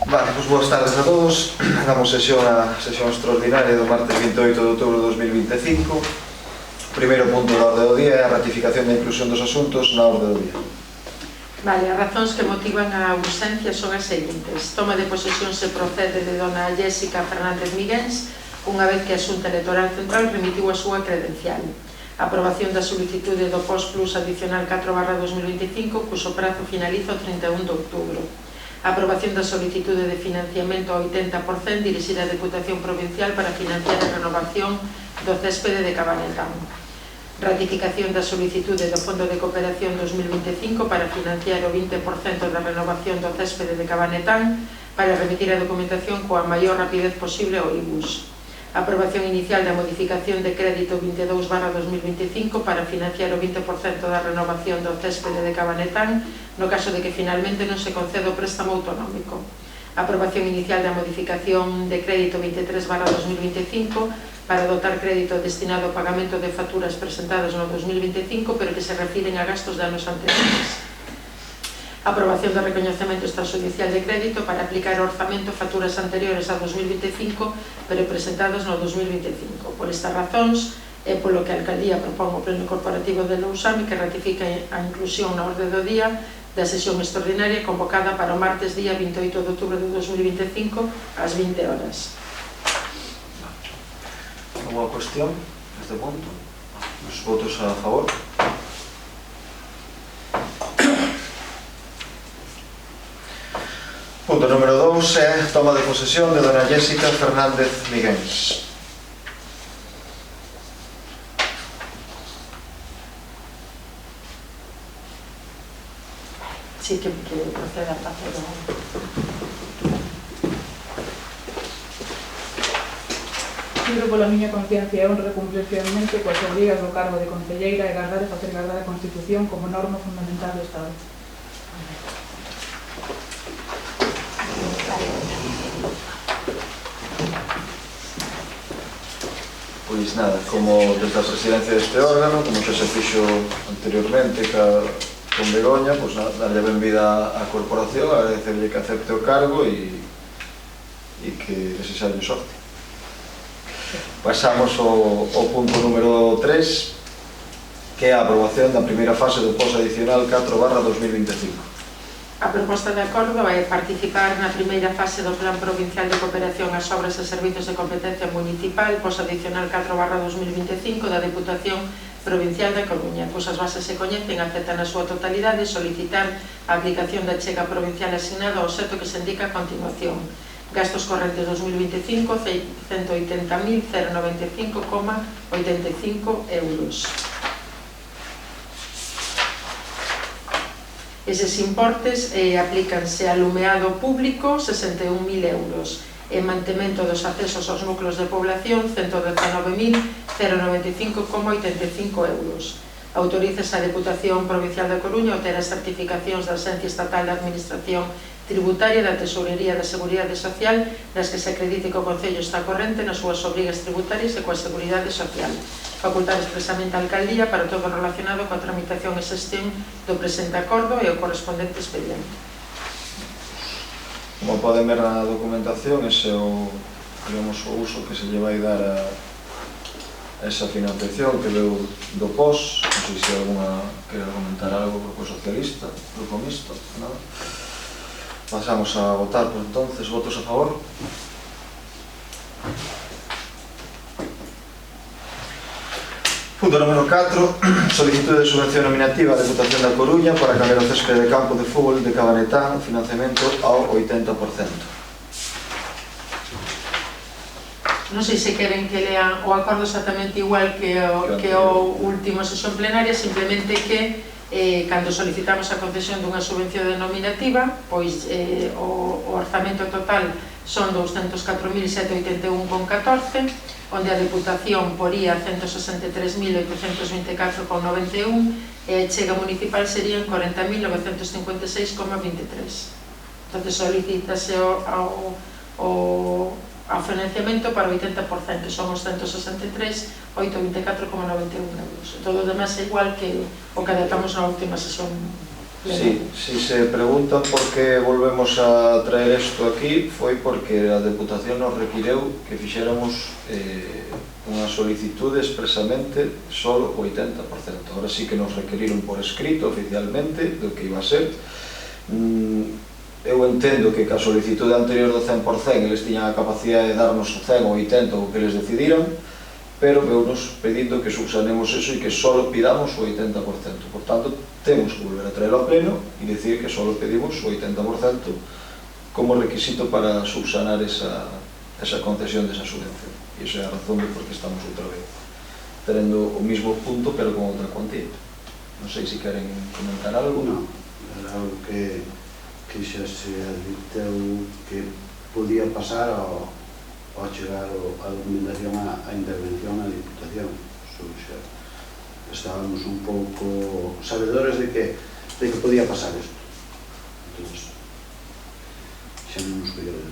Vale, pois boas tardes a todos. Damos sesión extraordinaria do martes 28 de outubro de 2025. O primeiro punto da orde do día é a ratificación da inclusión dos asuntos na orde do día. Vale, as razóns que motivan a urxencia son as seguintes. Toma de posesión se procede de dona Jéssica Fernández Miguens, unha vez que a Xunta Electoral Central remitiu a súa credencial. Aprobación da solicitude do POS Plus adicional 4/2025, cuxo prazo finaliza o 31 de outubro. Aprobación da solicitude de financiamento ao 80% dirixida á Deputación Provincial para financiar a renovación do céspede de Cabanetán. Ratificación da solicitude do Fondo de Cooperación 2025 para financiar o 20% da renovación do céspede de Cabanetán para remitir a documentación coa maior rapidez posible ao IBUS. Aprobación inicial da modificación de crédito 22/2025 para financiar o 20% da renovación do céspede de Cabanetán no caso de que finalmente non se conceda o préstamo autonómico. Aprobación inicial da modificación de crédito 23/2025 para dotar crédito destinado ao pagamento de facturas presentadas no 2025 pero que se refiren a gastos de anos anteriores. Aprobación do recoñecemento extrajudicial de crédito para aplicar ao orzamento facturas anteriores a 2025 pero presentadas no 2025. Por estas razóns é polo que a Alcaldía propón ao Pleno Corporativo de Lousame que ratifique a inclusión na orde do día da sesión extraordinaria convocada para o martes día 28 de outubro de 2025 ás 20 horas. Alguna cuestión neste punto? Os votos a favor? Punto número 2 é toma de posesión de dona Jéssica Fernández Miguens. Sí, que proceda a facer o... Juro pola miña conciencia e honra cumprir fielmente coas obrigas do cargo de concelleira e gardar e facer gardar a Constitución como norma fundamental do Estado. Pois nada, como desde a presidencia deste órgano, como xa se fixo anteriormente con Begoña, pois nada, darlle a benvida á corporación, agradecerlle que acepte o cargo e que desexarlle sorte. Pasamos ao punto número 3, que é a aprobación da primeira fase do POS adicional 4/2025. A proposta de acordo é participar na primeira fase do Plan Provincial de Cooperación ás Obras e Servizos de Competencia Municipal, POS adicional 4/2025 da Deputación Provincial da Coruña, cusas bases se coñecen, aceptan na súa totalidade, solicitar a aplicación da chega provincial asignada ao obxecto que se indica a continuación. Gastos correntes 2025, 180.095,85 euros. Eses importes aplícanse a alumeado público 61.000 euros e mantemento dos accesos aos núcleos de población 119.095,85 euros. Autorízase a Deputación Provincial da Coruña a ter as certificacións da Axencia Estatal de Administración Tributaria da Tesourería da Seguridade Social nas que se acredite que o Concello está corrente nas súas obrigas tributarias e coa Seguridade Social. Facultar expresamente a Alcaldía para todo relacionado coa tramitación e xestión do presente acordo e o correspondente expediente. Como poden ver na documentación, ese é o uso que se lle vai dar a esa financiación que veu do POS. Non sei se alguna quere comentar algo do Grupo Socialista, Grupo Mixto, nada. Pasamos a votar, por entonces, votos a favor. Punto número 4, solicitude de subvención nominativa a Deputación da Coruña para cambiar o céspede de campo de fútbol de Cabanetán, financiamento ao 80%. Non sei se queren que lean o acordo exactamente igual que o último sesión plenaria, simplemente que cando solicitamos a concesión dunha subvención denominativa, pois o orzamento total son 204.781,14, onde a Deputación poría 163.824,91 e a chega municipal serían 40.956,23. Entón, solicítase ao financiamento para o 80%, son os 163.824,91 euros. Todo o demás é igual que o que adaptamos na última sesión Sí, si se preguntan por que volvemos a traer isto aquí, foi porque a Deputación nos requireu que fixéramos unha solicitude expresamente solo o 80%. Ahora sí que nos requeriron por escrito oficialmente do que iba a ser. Eu entendo que ca solicitude anterior do 100% eles tiñan a capacidade de darnos o 100 ou 80 o que eles decidiran, pero veunos pedindo que subsanemos eso e que solo pidamos o 80%. Por tanto, temos que volver a traerlo a pleno e decir que solo pedimos o 80% como requisito para subsanar esa concesión desa subvención. E esa é a razón de por que estamos outra vez tendo o mismo punto, pero con outra cuantía. Non sei se queren comentar algo. Non, era algo que xa se advirteu que podía pasar ao chegar a documentación a intervención na Diputación. Xa estábamos un pouco sabedores de que podía pasar isto. Entón, xa non nos podía ver.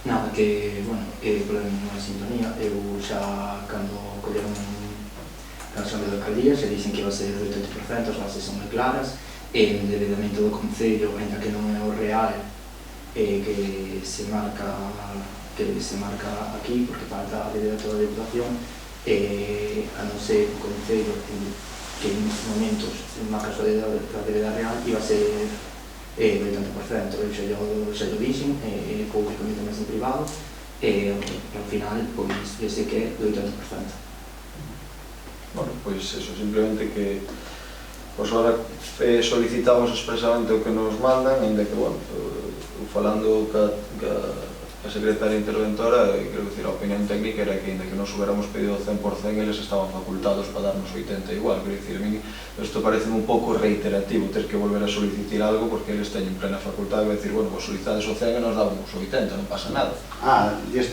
Nada, que, bueno, pola mesma sintonía, eu xa cando colleron a Asamblea de Alcaldía xa dicen que iba a ser do 80%, as bases son moi claras, e o endeudamento do Concello, ainda que non é o real, que se marca aquí, porque falta a débeda toda a Deputación, a non ser o Concello que en estes momentos marca a súa débeda real iba a ser do 80%. Eu xa o dixen, públicamente máis en privado, e ao final, pois, eu sei que é do 80%. Bueno, pois eso, simplemente que pois ahora solicitamos expresamente o que nos mandan, ainda que, bueno, falando ca secretaria interventora, quero dicir, a opinión técnica era que, ainda que nos hubiéramos pedido o 100%, eles estaban facultados para darnos 80 igual. Quero dicir, a mí isto parece un pouco reiterativo ter que volver a solicitar algo, porque eles teñen plena facultade de decir, bueno, vos solicitades o 100 e nos damos o 80, non pasa nada. Quero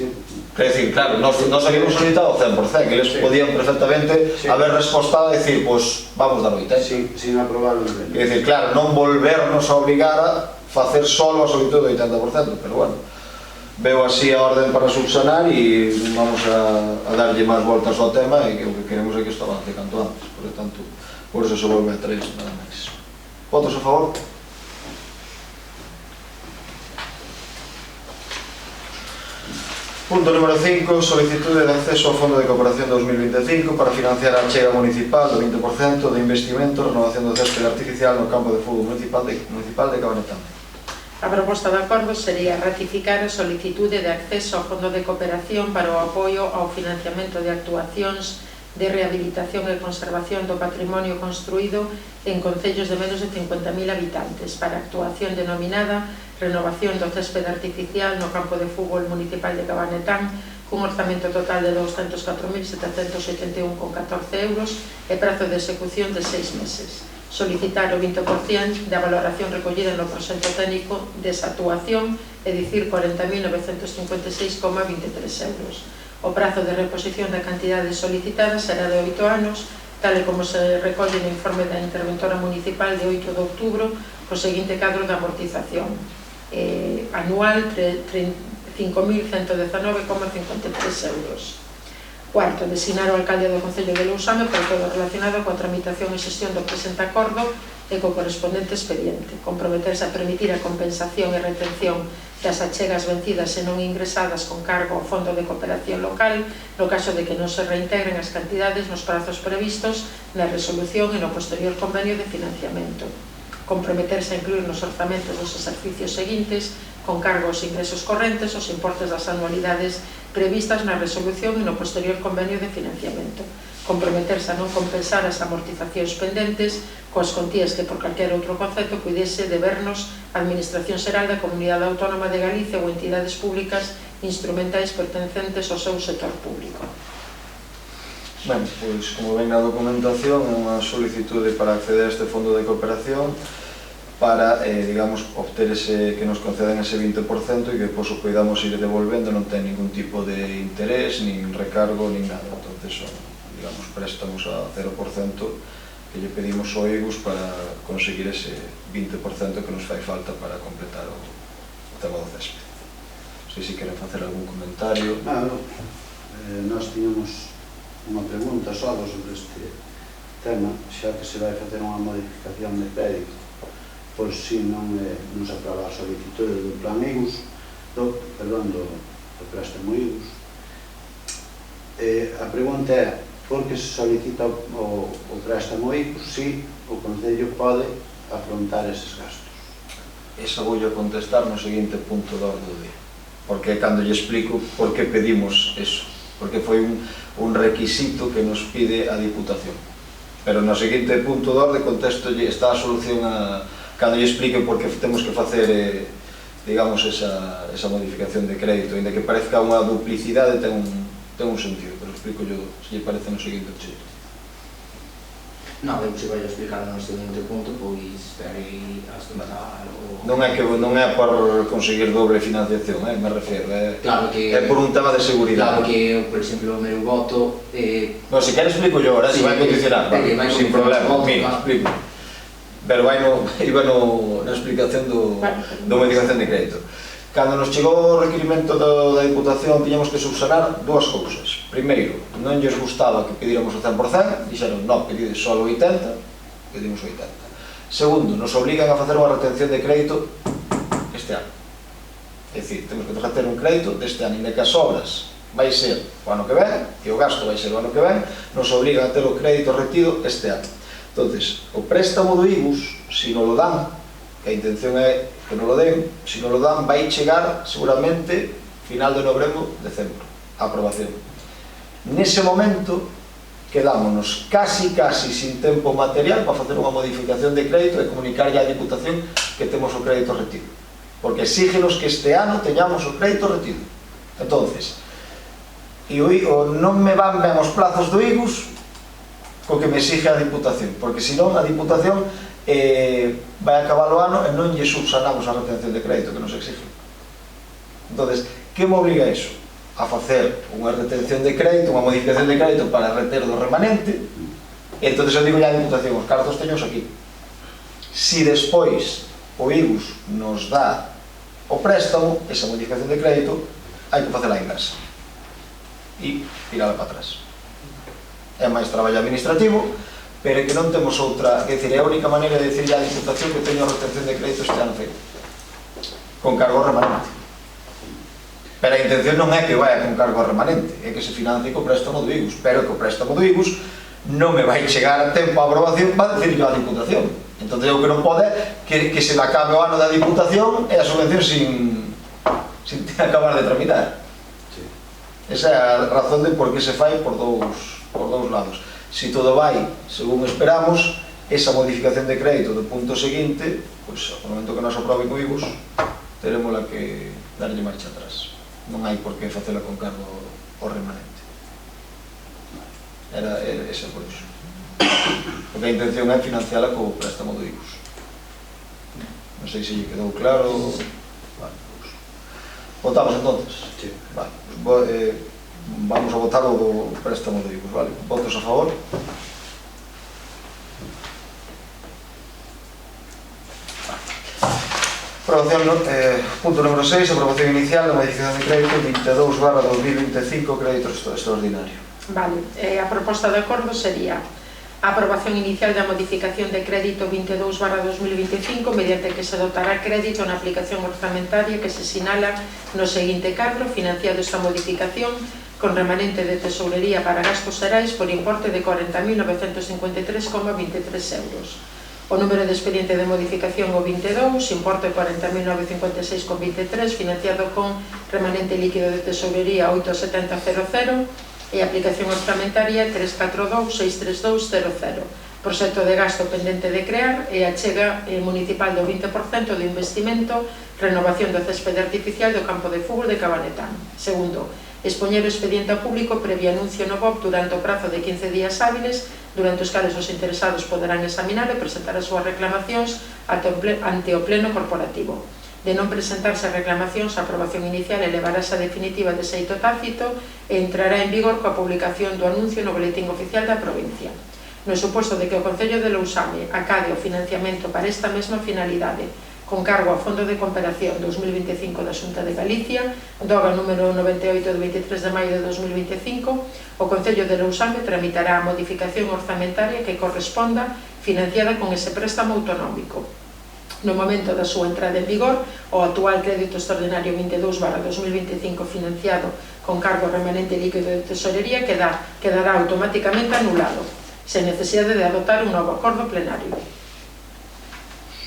dicir, claro, nos habíamos solicitado o 100%, que eles podían perfectamente haber respostado e decir, pois, vamos dar o 80. Sin aprobarlo. Quero dicir, claro, non volvernos a obligar a facer solo a solicitud do 80%, pero bueno, veo así a orden para subsanar e vamos a darlle máis voltas ao tema e que o que queremos é que isto avance canto antes. Por tanto, por eso se volve a traer isto, nada máis. Votos a favor? Punto número 5, solicitude de acceso ao Fondo de Cooperación 2025 para financiar a achega municipal do 20% de investimento renovación do césped artificial no campo de fútbol municipal de Cabanetán. A proposta de acordo sería ratificar a solicitude de acceso ao Fondo de Cooperación para o apoio ao financiamento de actuacións de rehabilitación e conservación do patrimonio construído en concellos de menos de 50.000 habitantes para a actuación denominada renovación do césped artificial no campo de fútbol municipal de Cabanetán cun orzamento total de 204.781,14 euros e prazo de execución de 6 meses. Solicitar o 20% da valoración recollida no proxecto técnico desa actuación e dicir 40.956,23 euros. O prazo de reposición da cantidade solicitada será de 8 anos, tal e como se recolle no informe da interventora municipal de 8 de outubro, co seguinte cadro de amortización anual 5.119,53 euros. Cuarto, designar o alcalde do Concello de Lousame por todo relacionado coa tramitación e xestión do presente acordo e co correspondente expediente. Comprometerse a permitir a compensación e retención das achegas vencidas e non ingresadas con cargo ao Fondo de Cooperación Local no caso de que non se reintegren as cantidades nos prazos previstos na resolución e no posterior convenio de financiamento. Comprometerse a incluir nos orzamentos dos exercicios seguintes con cargo aos ingresos correntes os importes das anualidades previstas na resolución e no posterior convenio de financiamento. Comprometerse a non compensar as amortizacións pendentes coas contías que por calquer outro concepto puidese debernos a Administración Xeral da Comunidade Autónoma de Galicia ou entidades públicas instrumentais pertencentes ao seu sector público. Ben, pois, como ven na documentación, é unha solicitude para acceder a este fondo de cooperación para, digamos, obter que nos conceden ese 20% e que depois o podamos ir devolvendo, non ten ningún tipo de interés, nin recargo, nin nada. Entonces, son, digamos, préstamos a 0% que lle pedimos ao EGUS para conseguir ese 20% que nos fai falta para completar o tema do césped. Non sei se queren facer algún comentario. Nós tiñamos unha pregunta só sobre este tema, xa que se vai facer unha modificación de crédito, por si non se aprova a solicitude do plan IGUS, do préstamo IGUS. A pregunta é, por que se solicita o préstamo IGUS si o Concello pode afrontar eses gastos? Esa vou a contestar no seguinte punto do orde do día, porque cando lle explico por que pedimos eso, porque foi un requisito que nos pide a Diputación. Pero no seguinte punto do orde contestolle, está a solución cando lle explique por que temos que facer digamos esa modificación de crédito, ainda que parezca unha duplicidade, ten un sentido, pero explico yo se lle parece no seguinte xeito. Non, eu se vai a explicar no seguinte punto, pois estarei a explicar Non é por conseguir doble financiación, me refiero, claro que é por un tema de seguridade. Claro que, por exemplo, o meu voto No, se quer explico yo, ahora se vai condicionar, sin problema, mira, explico. Pero iba na explicación do modificación de crédito. Cando nos chegou o requirimento da Diputación, tiñamos que subsanar dúas cousas. Primeiro, non lles gustaba que pedíramos o 100%, dixeron, non, pedides só o 80%, pedimos o 80%. Segundo, nos obligan a facer unha retención de crédito este ano. É dicir, temos que facer un crédito deste ano, e que as obras vai ser o ano que ven, e o gasto vai ser o ano que ven, nos obligan a ter o crédito retido este ano. Entonces, o préstamo do IGUS, se non lo dan, que a intención é que non lo den, se non lo dan, vai chegar seguramente final de novembro, decembro, a aprobación. Nese momento, quedámonos casi sin tempo material para facer unha modificación de crédito e comunicarlle á Diputación que temos o crédito retido. Porque exígenos que este ano teñamos o crédito retido. Entonces, non me van ben os plazos do IGUS co que me exige a Diputación, porque senón a Diputación vai acabar o ano e non lle subsanamos a retención de crédito que nos exige. Entonces, que me obliga iso? A facer unha retención de crédito, unha modificación de crédito para reter do remanente, e entón eu digo a Diputación, os cartos teños aquí. Si despois o IGUS nos dá o préstamo, esa modificación de crédito, hai que facela a inversa e tirala para atrás. É máis traballo administrativo, pero que non temos outra, é dicir, é a única maneira de dicirle á Diputación que teño a retención de crédito este ano feito, con cargo remanente. Pero a intención non é que vaya con cargo remanente, é que se financie co préstamo do IGUS, pero que o préstamo do IGUS non me vai chegar a tempo a aprobación para dicirle á Diputación. Entón, o que non pode é que se me acabe o ano da Diputación e a subvención sin acabar de tramitar. Esa é a razón de por que se fai por dous lados. Se todo vai según esperamos, esa modificación de crédito do punto seguinte, pois, ao momento que nos aproben o IGUS, teremos que darlle marcha atrás. Non hai por que facela con cargo o remanente. Era ese por iso. Porque a intención é financiala co préstamo do IGUS. Non sei se lle quedou claro. Vale, pues. Votamos entonces? Sí. Vale, pues, vamos a votar o do préstamo do IGUS, vale? Votos a favor? Aprobación, punto número 6, aprobación inicial da modificación de crédito 22/2025, crédito extraordinario. Vale, a proposta de acordo sería a aprobación inicial da modificación de crédito 22/2025 mediante que se dotará crédito na aplicación orzamentaria que se sinala no seguinte cadro, financiado esta modificación con remanente de tesourería para gastos xerais por importe de 40.953,23 euros. O número de expediente de modificación o 22, importe 40.956,23, financiado con remanente líquido de tesourería 87000 e aplicación orzamentaria 342.632.00. Proxecto de gasto pendente de crear e a chega municipal do 20% do investimento, renovación do céspede artificial do campo de fútbol de Cabanetán. Segundo, expoñer o expediente a público previo anuncio no BOP durante o prazo de 15 días hábiles, durante os cales os interesados poderán examinar e presentar as súas reclamacións ante o pleno corporativo. De non presentarse reclamacións, a aprobación inicial elevarase a definitiva de xeito tácito e entrará en vigor coa publicación do anuncio no boletín oficial da provincia. No suposto de que o Concello de Lousame acade o financiamento para esta mesma finalidade con cargo ao Fondo de Cooperación 2025 da Xunta de Galicia, DOGA número 98 de 23 de maio de 2025, o Concello de Lousame tramitará a modificación orzamentaria que corresponda financiada con ese préstamo autonómico. No momento da súa entrada en vigor, o actual crédito extraordinario 22/2025 financiado con cargo remanente líquido de tesorería quedará automáticamente anulado, sen necesidade de adoptar un novo acordo plenario.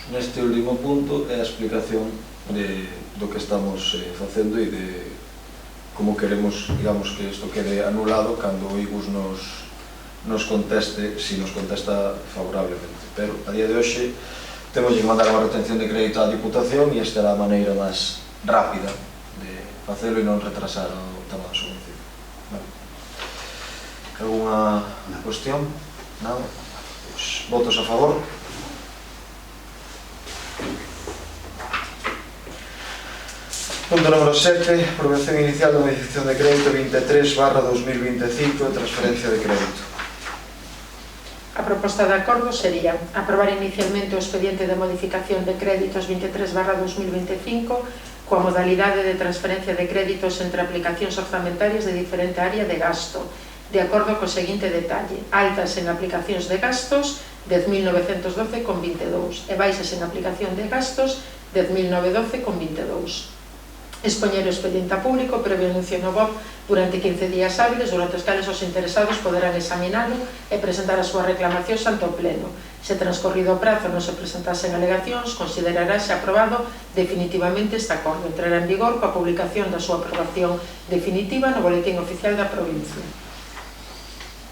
Neste último punto é a explicación do que estamos facendo e de como queremos, digamos, que isto quede anulado cando o IGUS nos conteste, si nos contesta favorablemente. Pero a día de hoxe temos que mandar unha retención de crédito á Diputación e esta era a maneira máis rápida de facelo e non retrasar o tema da subvención. Vale. Alguna cuestión? Nada? Pues, votos a favor? Punto número 7, aprobación inicial da modificación de crédito 23/2025 e transferencia de crédito. A proposta de acordo sería aprobar inicialmente o expediente de modificación de créditos 23/2025 coa modalidade de transferencia de créditos entre aplicacións orzamentarias de diferente área de gasto, de acordo co seguinte detalle: altas en aplicacións de gastos 10.912,22 e baixas en aplicación de gastos 10.912,22. Expoñer o expediente a público previo anuncio no BOP durante 15 días hábiles, durante os cales os interesados poderán examinalo e presentar as súas reclamacións ante o Pleno. Se transcorrido o prazo non se presentasen alegacións, considerarase aprobado definitivamente este acordo. Entrará en vigor coa publicación da súa aprobación definitiva no Boletín Oficial da Provincia.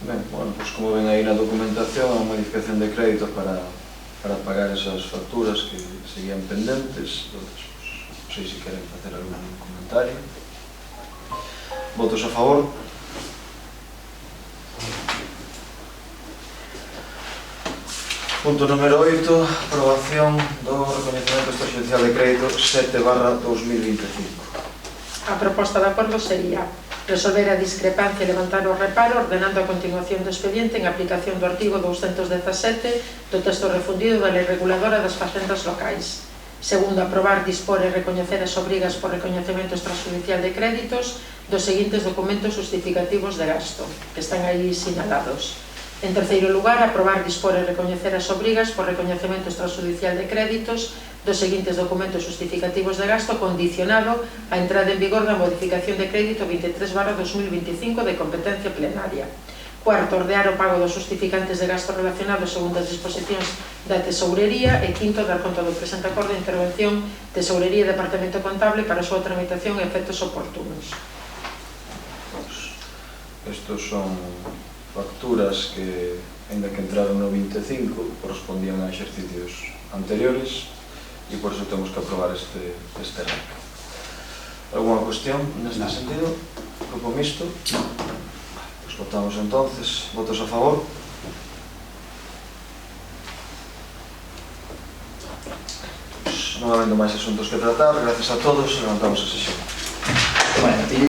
Ben, bueno, pues como ven aí na documentación, a modificación de crédito para pagar esas facturas que seguían pendentes. Entonces, non sei se queren facer algún comentario. Votos a favor? Punto número 8, aprobación do recoñecemento extrajudicial de crédito 7/2025. A proposta de acordo sería resolver a discrepancia e levantar o reparo ordenando a continuación do expediente en aplicación do artigo 217 do texto refundido da Lei Reguladora das Facendas Locais. Segundo, aprobar, dispor e recoñecer as obrigas por recoñecemento extrajudicial de créditos dos seguintes documentos justificativos de gasto, que están aí sinalados. En terceiro lugar, aprobar, dispor e recoñecer as obrigas por recoñecemento extrajudicial de créditos dos seguintes documentos justificativos de gasto condicionado á entrada en vigor da modificación de crédito 23/2025 de competencia plenaria. Cuarto, ordear o pago dos justificantes de gasto relacionados segundo as disposicións da Tesourería e quinto, dar conta do presente acordo de intervención Tesourería e Departamento Contable para a súa tramitación e efectos oportunos. Estos son facturas que, ainda que entraron no 25, correspondían a exercicios anteriores e por eso temos que aprobar este RAC. Alguna cuestión neste sentido? Grupo mixto? Pues votamos entonces. Votos a favor? Pues non habendo máis asuntos que tratar, gracias a todos, levantamos a sesión. Bueno,